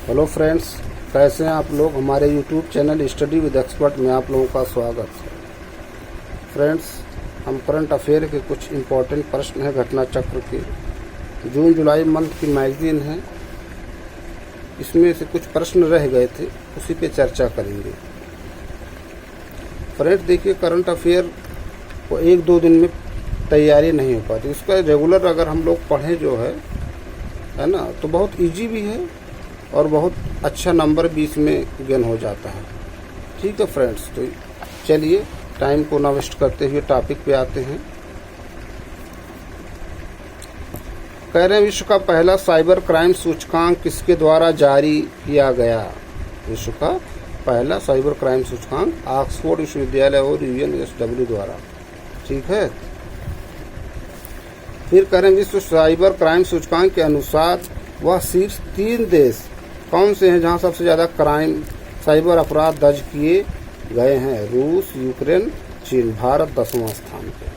Hello friends, कैसे हैं आप लोग। हमारे YouTube channel study with expert में आप लोगों का स्वागत है। फ्रेंड्स, हम करंट अफेयर के कुछ इम्पोर्टेंट प्रश्न हैं घटना चक्र के, जून जुलाई मंथ की मैगजीन है, इसमें से कुछ प्रश्न रह गए थे, उसी पे चर्चा करेंगे। फ्रेंड्स देखिए, करंट अफेयर को एक दो दिन में तैयारी नहीं हो पाती, उसका रेगुलर अगर हम लोग पढ़ें जो है ना, तो बहुत इजी भी है और बहुत अच्छा नंबर भी इसमें गेन हो जाता है। ठीक है फ्रेंड्स, तो चलिए टाइम को ना वेस्ट करते हुए टॉपिक पे आते हैं। कह रहे हैं विश्व का पहला साइबर क्राइम सूचकांक किसके द्वारा जारी किया गया। विश्व का पहला साइबर क्राइम सूचकांक ऑक्सफोर्ड विश्वविद्यालय और UNSW द्वारा। ठीक है, फिर कह रहे हैं विश्व साइबर क्राइम सूचकांक के अनुसार वह शीर्ष 3 देश कौन से हैं जहां सबसे ज़्यादा क्राइम साइबर अपराध दर्ज किए गए हैं। रूस, यूक्रेन, चीन। भारत 10वां स्थान पे।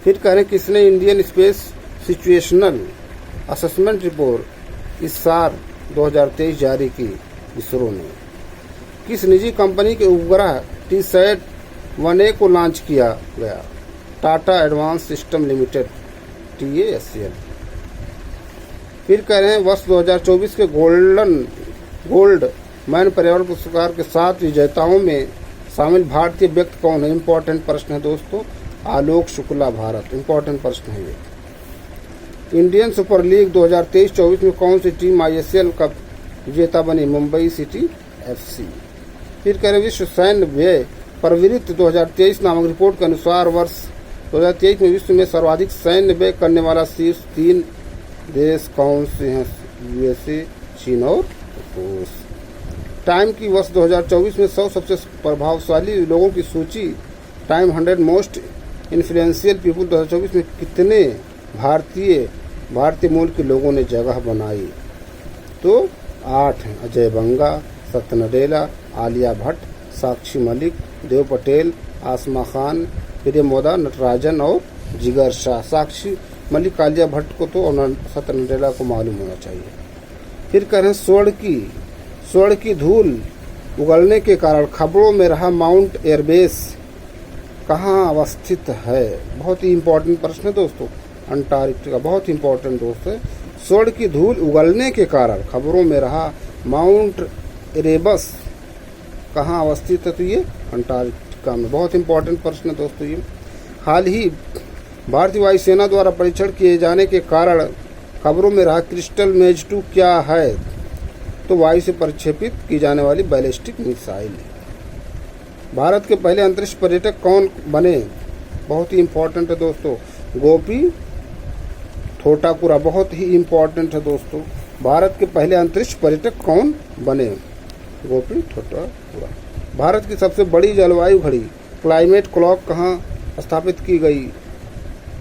फिर कह रहे हैं किसने Indian space situational assessment report इस साल 2023 जारी की। इसरो ने। किस निजी कंपनी के उपग्रह TSAT-1A को लॉन्च किया गया। Tata advance system limited TASL। फिर कह रहे हैं वर्ष 2024 के गोल्ड मैन पर्यावरण पुरस्कार के 7 विजेताओं में शामिल भारतीय व्यक्ति कौन है। इंपॉर्टेंट प्रश्न है दोस्तों। आलोक शुक्ला भारत। इंपॉर्टेंट प्रश्न है ये। इंडियन सुपर लीग 2023-24 में कौन सी टीम ISL कप विजेता बनी। Mumbai city FC। फिर कह रहे विश्व सैन्य व्यय प्रवृत्ति 2023 नामक रिपोर्ट के अनुसार वर्ष 2023 में विश्व में सर्वाधिक सैन्य व्यय करने वाला शीर्ष 3 देश कौन से हैं। USA, चीन और रूस। टाइम की वर्ष 2024 में 100 सबसे प्रभावशाली लोगों की सूची टाइम 100 मोस्ट इन्फ्लुएंशियल पीपुल 2024 में कितने भारतीय मूल के लोगों ने जगह बनाई। तो 8 हैं। अजय बंगा, सत्य नडेला, आलिया भट्ट, साक्षी मलिक, देव पटेल, आसमा खान, प्रियमोदा नटराजन और जिगर शाह। साक्षी मलिक, आलिया भट्ट को तो और सत्य नडेला को मालूम होना चाहिए। फिर कह रहे हैं स्वर्ण की धूल उगलने के कारण खबरों में रहा माउंट एयरबेस कहाँ अवस्थित है। बहुत ही इंपॉर्टेंट प्रश्न है दोस्तों। अंटार्कटिका। बहुत इंपॉर्टेंट दोस्त है। स्वर्ण की धूल उगलने के कारण खबरों में रहा माउंट एरेबस कहाँ अवस्थित है, तो ये अंटार्कटिका में। बहुत इंपॉर्टेंट प्रश्न है दोस्तों ये। हाल ही भारतीय वायुसेना द्वारा परीक्षण किए जाने के कारण खबरों में रहा क्रिस्टल मेज 2 क्या है, तो वायु से प्रक्षेपित की जाने वाली बैलिस्टिक मिसाइल है। भारत के पहले अंतरिक्ष पर्यटक कौन बने। बहुत ही इंपॉर्टेंट है दोस्तों। गोपी थोटापुरा। बहुत ही इंपॉर्टेंट है दोस्तों। भारत के पहले अंतरिक्ष पर्यटक कौन बने। गोपी थोटापुरा। भारत की सबसे बड़ी जलवायु घड़ी क्लाइमेट क्लॉक कहाँ स्थापित की गई।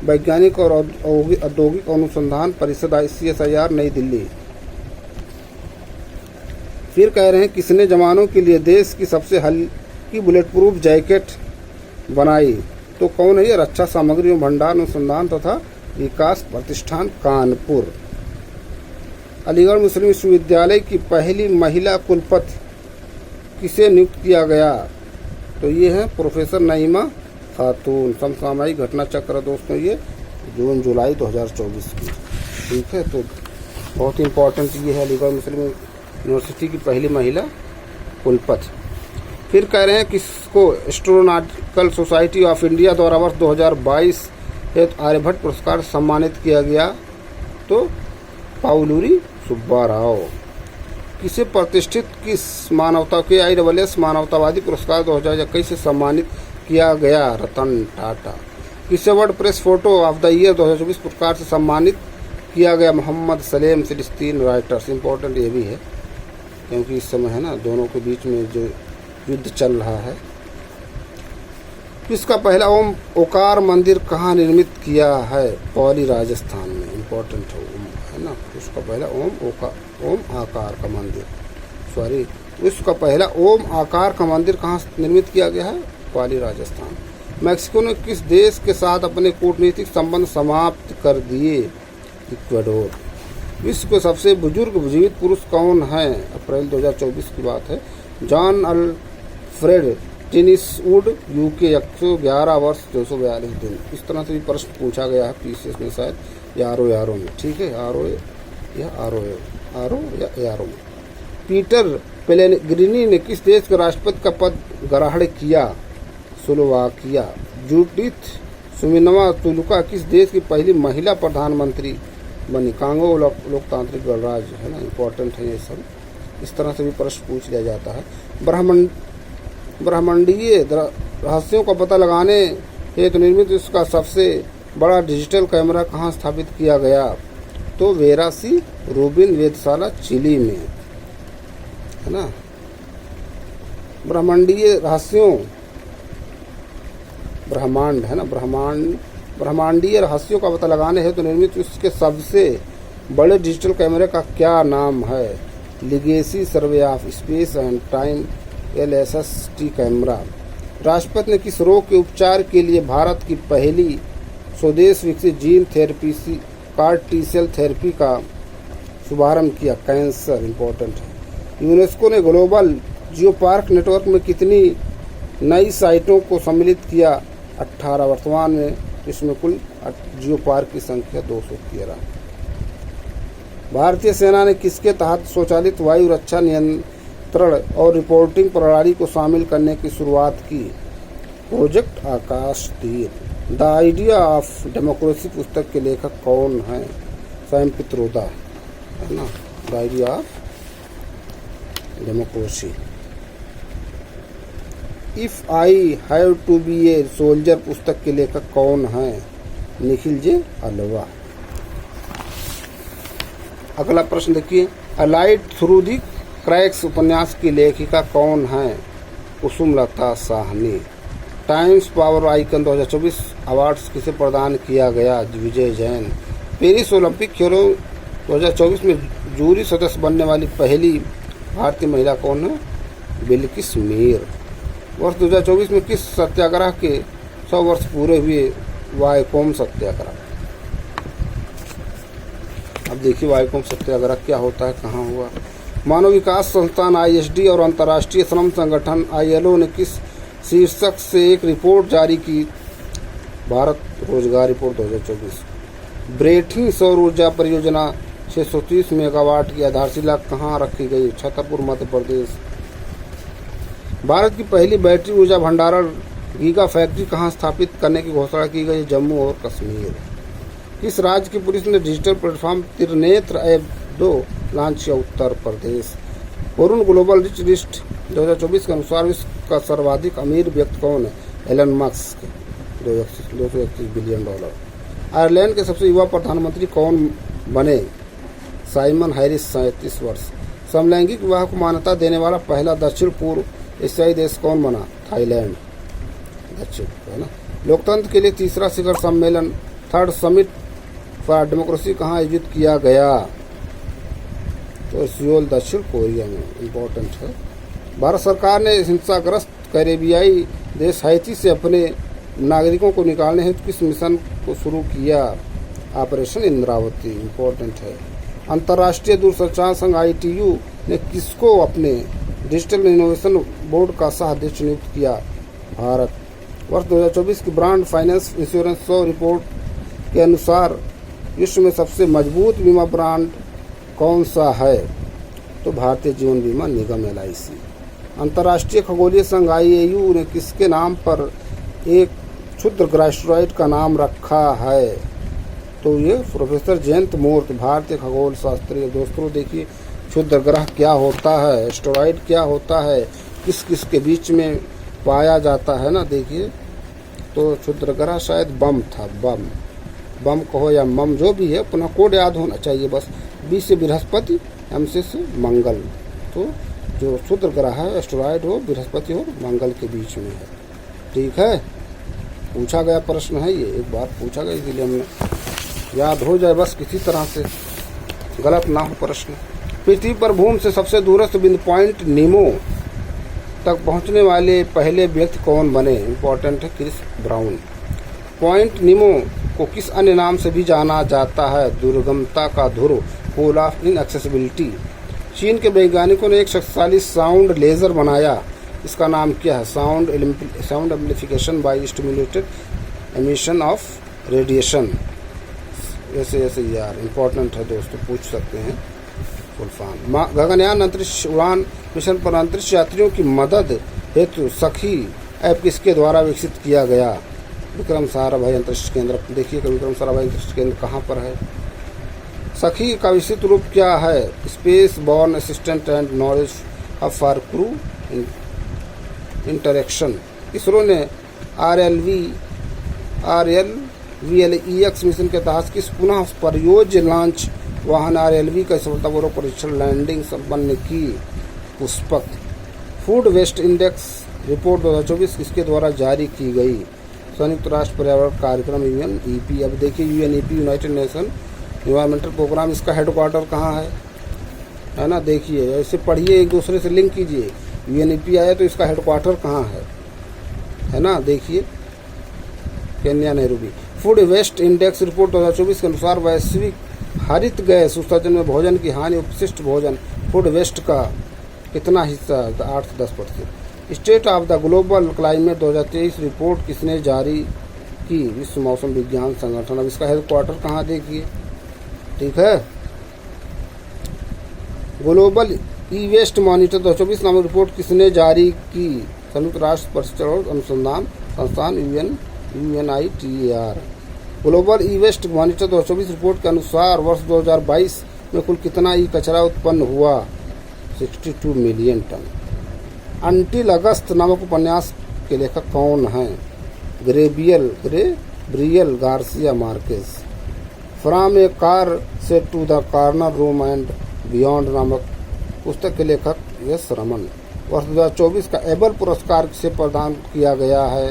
वैज्ञानिक और औद्योगिक अनुसंधान परिषद CSIR नई दिल्ली। फिर कह रहे हैं किसने जवानों के लिए देश की सबसे हल्की बुलेट प्रूफ जैकेट बनाई, तो कौन है ये। रक्षा सामग्री एवं भंडार अनुसंधान तथा विकास प्रतिष्ठान कानपुर। अलीगढ़ मुस्लिम विश्वविद्यालय की पहली महिला कुलपति किसे नियुक्त किया गया, तो ये है प्रोफेसर नईमा खातून। समसामयिक घटना चक्र दोस्तों ये जून जुलाई 2024 की। ठीक है, तो बहुत इंपॉर्टेंट ये है अलीगढ़ मुस्लिम यूनिवर्सिटी की पहली महिला कुलपति। फिर कह रहे हैं किसको एस्ट्रोनॉटिकल सोसाइटी ऑफ इंडिया द्वारा वर्ष 2022 हेतु आर्यभट्ट पुरस्कार सम्मानित किया गया, तो पाउलूरी सुब्बा राव। किसे प्रतिष्ठित किस मानवता के ISS मानवतावादी पुरस्कार 2021 से सम्मानित किया गया। रतन टाटा। किसे world press photo of the year 2024 पुरस्कार से सम्मानित किया गया। मोहम्मद सलेम फिलिस्तीन राइटर्स। इंपॉर्टेंट ये भी है क्योंकि इस समय है ना दोनों के बीच में जो युद्ध चल रहा है। किसका पहला ओकार मंदिर कहाँ निर्मित किया है। पौली राजस्थान में। इंपॉर्टेंट है ना। उसका पहला ओम आकार का मंदिर विश्व का पहला ओम आकार का मंदिर कहाँ निर्मित किया गया है। पाली राजस्थान। मैक्सिको ने किस देश के साथ अपने कूटनीतिक संबंध समाप्त कर दिए। इक्वाडोर। विश्व के सबसे बुजुर्ग जीवित पुरुष कौन हैं? अप्रैल 2024 की बात है। जॉन अल्फ्रेड टिनिसवुड, यूके, 111 वर्ष 242 दिन। इस तरह से भी प्रश्न पूछा गया है पीसीएस में, शायद यारो में। ठीक है, आरो या यारो में। पीटर पेलेग्रिनी ने किस देश के राष्ट्रपति का पद ग्रहण किया? स्लोवाकिया। जूडिथ सुमिनवा-तुलुका किस देश की पहली महिला प्रधानमंत्री बनी? कांगो लोकतांत्रिक गणराज्य है ना, इम्पोर्टेंट है ये सब। इस तरह से भी प्रश्न पूछ लिया जाता है। ब्रह्मांडीय रहस्यों का पता लगाने हेतु निर्मित इसका सबसे बड़ा डिजिटल कैमरा कहाँ स्थापित किया गया? तो वेरासी रूबिन वेधशाला, चिली में, है ना। ब्रह्मांडीय रहस्यों, ब्रह्मांड है ना, ब्रह्मांडीय रहस्यों का पता लगाने हेतु निर्मित इसके सबसे बड़े डिजिटल कैमरे का क्या नाम है? Legacy survey of space and time, LSST camera. राष्ट्रपति ने किस रोग के उपचार के लिए भारत की पहली स्वदेश विकसित जीन थेरेपी CAR T-सेल थेरेपी का शुभारंभ किया? कैंसर, इम्पोर्टेंट है। यूनेस्को ने ग्लोबल जियो पार्क नेटवर्क में कितनी नई साइटों को सम्मिलित किया? 18। वर्तमान में इसमें कुल जियो पार्क की संख्या 213। भारतीय सेना ने किसके तहत स्वचालित वायु रक्षा नियंत्रण और रिपोर्टिंग प्रणाली को शामिल करने की शुरुआत की? प्रोजेक्ट आकाश तीर। द आइडिया ऑफ डेमोक्रेसी पुस्तक के लेखक कौन हैं? सैम पित्रोदा, है ना। The idea of democracy. If I have to be a soldier पुस्तक के लेखक कौन हैं? निखिल जे अल्वा। अगला प्रश्न देखिए, a light through the cracks उपन्यास की लेखिका कौन है? Kusumlata Sahni. Times Power Icon 2024 awards किसे प्रदान किया गया? विजय जैन। पेरिस ओलंपिक खेलों 2024 में जूरी सदस्य बनने वाली पहली भारतीय महिला कौन है? बिल्किस मीर। वर्ष 2024 में किस सत्याग्रह के 100 वर्ष पूरे हुए? वायकोम सत्याग्रह। अब देखिए वायकोम सत्याग्रह क्या होता है, कहाँ हुआ। मानव विकास संस्थान ISD और अंतर्राष्ट्रीय श्रम संगठन ILO ने किस शीर्षक से एक रिपोर्ट जारी की? भारत रोजगार रिपोर्ट 2024। ब्रेठी सौर ऊर्जा परियोजना 630 मेगावाट की आधारशिला कहाँ रखी गई? छतरपुर, मध्य प्रदेश। भारत की पहली बैटरी ऊर्जा भंडारण गीगा फैक्ट्री कहाँ स्थापित करने की घोषणा की गई? जम्मू और कश्मीर। किस राज्य की पुलिस ने digital platform Trinetra app 2 launch किया? Uttar Pradesh. Varun global rich list 2024 के अनुसार विश्व का सर्वाधिक अमीर व्यक्ति कौन है? Elon Musk, $231 billion. आयरलैंड के सबसे युवा प्रधानमंत्री कौन बने? साइमन हैरिस, 37 वर्ष। समलैंगिक विवाह को मान्यता देने वाला पहला दक्षिण पूर्व एशियाई देश कौन बना? थाईलैंड, दक्षिण, है ना। लोकतंत्र के लिए तीसरा शिखर सम्मेलन, 3rd समिट फॉर डेमोक्रेसी कहाँ आयोजित किया गया? तो सियोल, दक्षिण कोरिया में, इम्पोर्टेंट है। भारत सरकार ने हिंसाग्रस्त कैरेबियाई देश हैती से अपने नागरिकों को निकालने हेतु किस मिशन को शुरू किया? ऑपरेशन इंद्रावती, इम्पोर्टेंट है। अंतर्राष्ट्रीय दूरसंचार संघ ITU ने किसको अपने डिजिटल इनोवेशन बोर्ड का सह अध्यक्ष नियुक्त किया? भारत। वर्ष 2024 की ब्रांड फाइनेंस इंश्योरेंस 100 रिपोर्ट के अनुसार विश्व में सबसे मजबूत बीमा ब्रांड कौन सा है? तो भारतीय जीवन बीमा निगम LIC। अंतर्राष्ट्रीय खगोलीय संघ IAU ने किसके नाम पर एक क्षुद्र एस्टेरॉयड का नाम रखा है? तो ये प्रोफेसर जयंत मूर्ति, भारतीय खगोल शास्त्री। दोस्तों देखिए क्षुद्र ग्रह क्या होता है, एस्टेरॉयड क्या होता है, किस किस के बीच में पाया जाता है ना। देखिए तो क्षुद्र ग्रह शायद बम था, बम कहो या मम, जो भी है अपना कोड याद होना चाहिए बस। B से बृहस्पति, M से मंगल। तो जो क्षुद्र ग्रह है एस्टेरॉयड हो, बृहस्पति हो, मंगल के बीच में है। ठीक है, पूछा गया प्रश्न है ये, एक बार पूछा गया, इसलिए हमने याद हो जाए बस, किसी तरह से गलत ना हो प्रश्न। पृथ्वी पर भूमि से सबसे दूरस्थ बिंदु पॉइंट नीमो तक पहुंचने वाले पहले व्यक्ति कौन बने? इम्पोर्टेंट है, क्रिस ब्राउन। पॉइंट नीमो को किस अन्य नाम से भी जाना जाता है? दुर्गमता का ध्रुव, गोल ऑफ इनएक्सेसिबिलिटी। चीन के वैज्ञानिकों ने एक शक्तिशाली साउंड लेजर बनाया, इसका नाम क्या है? Sound amplification by stimulated emission of radiation. ऐसे ऐसे यार इंपॉर्टेंट है दोस्तों, पूछ सकते हैं फुल फॉर्म। गगनयान अंतरिक्ष उड़ान मिशन पर अंतरिक्ष यात्रियों की मदद हेतु सखी ऐप किसके द्वारा विकसित किया गया? विक्रम साराभाई अंतरिक्ष केंद्र। देखिए कि विक्रम साराभाई अंतरिक्ष केंद्र कहाँ पर है। सखी का विस्तृत रूप क्या है? Space born assistant and knowledge hub for crew interaction. ISRO ने RLVLEX मिशन के तहत किस पुनः प्रयोज्य लॉन्च वाहन RLV का सफलतापूर्वक परीक्षण लैंडिंग संपन्न की? Pushpak. Food waste index report 2024 किसके द्वारा जारी की गई? संयुक्त राष्ट्र पर्यावरण कार्यक्रम UNEP। अब देखिए UNEP United Nation environmental programme, इसका हेडक्वार्टर कहाँ है ना? देखिए ऐसे पढ़िए, एक दूसरे से लिंक कीजिए। UNEP आया तो इसका हेडक्वार्टर कहाँ है ना? देखिए Kenya Nairobi. Food waste index report 2024 के अनुसार वैश्विक हरित गैस उत्सर्जन में भोजन की हानि उपशिष्ट भोजन फूड वेस्ट का कितना हिस्सा? 8 से 10%। State of the global climate 2023 report किसने जारी की? विश्व मौसम विज्ञान संगठन। अब इसका हेडक्वार्टर कहाँ देखिए, ठीक है। ग्लोबल ई वेस्ट मॉनिटर 2024 नामक रिपोर्ट किसने जारी की? संयुक्त राष्ट्र परिक्षण अनुसंधान संस्थान UNITAR। Global E waste monitor 2024 रिपोर्ट के अनुसार वर्ष 2022 में कुल कितना ई कचरा उत्पन्न हुआ? 62 मिलियन टन। अंटिल अगस्त नामक उपन्यास के लेखक कौन हैं? Gabriel Garcia Marquez. From a car से to the corner room and beyond नामक पुस्तक के लेखक एस रमन। वर्ष 2024 का एबल पुरस्कार किसे प्रदान किया गया है?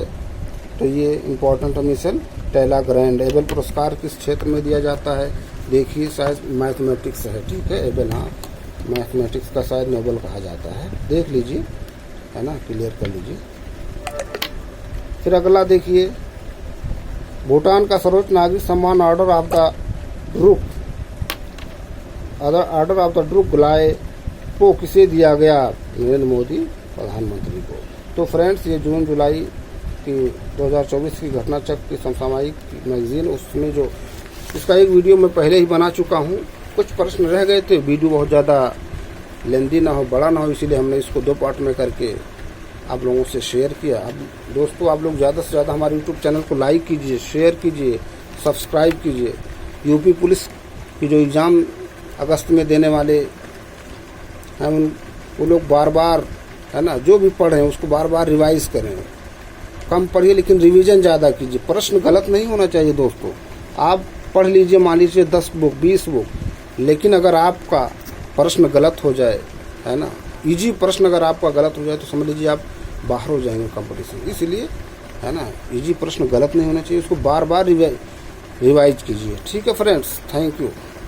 तो ये इम्पोर्टेंट मिशन टेला ग्रैंड। एबल पुरस्कार किस क्षेत्र में दिया जाता है? देखिए शायद मैथमेटिक्स है, ठीक है। एबल, हाँ मैथमेटिक्स का शायद नोबेल कहा जाता है, देख लीजिए, है ना, क्लियर कर लीजिए। फिर अगला देखिए, भूटान का सर्वोच्च नागरिक सम्मान ऑर्डर ऑफ द ड्रुक गुलाय को किसे दिया गया? नरेंद्र मोदी प्रधानमंत्री को। तो फ्रेंड्स, ये जून जुलाई की 2024 की घटना चक्र की समसामयिक मैगजीन, उसमें जो इसका एक वीडियो मैं पहले ही बना चुका हूँ। कुछ प्रश्न रह गए थे, वीडियो बहुत ज़्यादा लेंदी ना हो, बड़ा ना हो, इसीलिए हमने इसको 2 पार्ट में करके आप लोगों से शेयर किया। अब दोस्तों, आप लोग ज़्यादा से ज़्यादा हमारे यूट्यूब चैनल को लाइक कीजिए, शेयर कीजिए, सब्सक्राइब कीजिए। यूपी पुलिस की जो एग्ज़ाम अगस्त में देने वाले हैं, वो लोग बार बार, है ना, जो भी पढ़ रहे हैं उसको बार बार रिवाइज़ करें। कम पढ़िए लेकिन रिवीजन ज़्यादा कीजिए। प्रश्न गलत नहीं होना चाहिए दोस्तों। आप पढ़ लीजिए, मान लीजिए 10 बुक 20 बुक, लेकिन अगर आपका प्रश्न गलत हो जाए, है ना, इजी प्रश्न अगर आपका गलत हो जाए तो समझ लीजिए आप बाहर हो जाएंगे कंपटीशन। इसलिए, है ना, इजी प्रश्न गलत नहीं होना चाहिए, उसको बार बार रिवाइज कीजिए। ठीक है फ्रेंड्स, थैंक यू।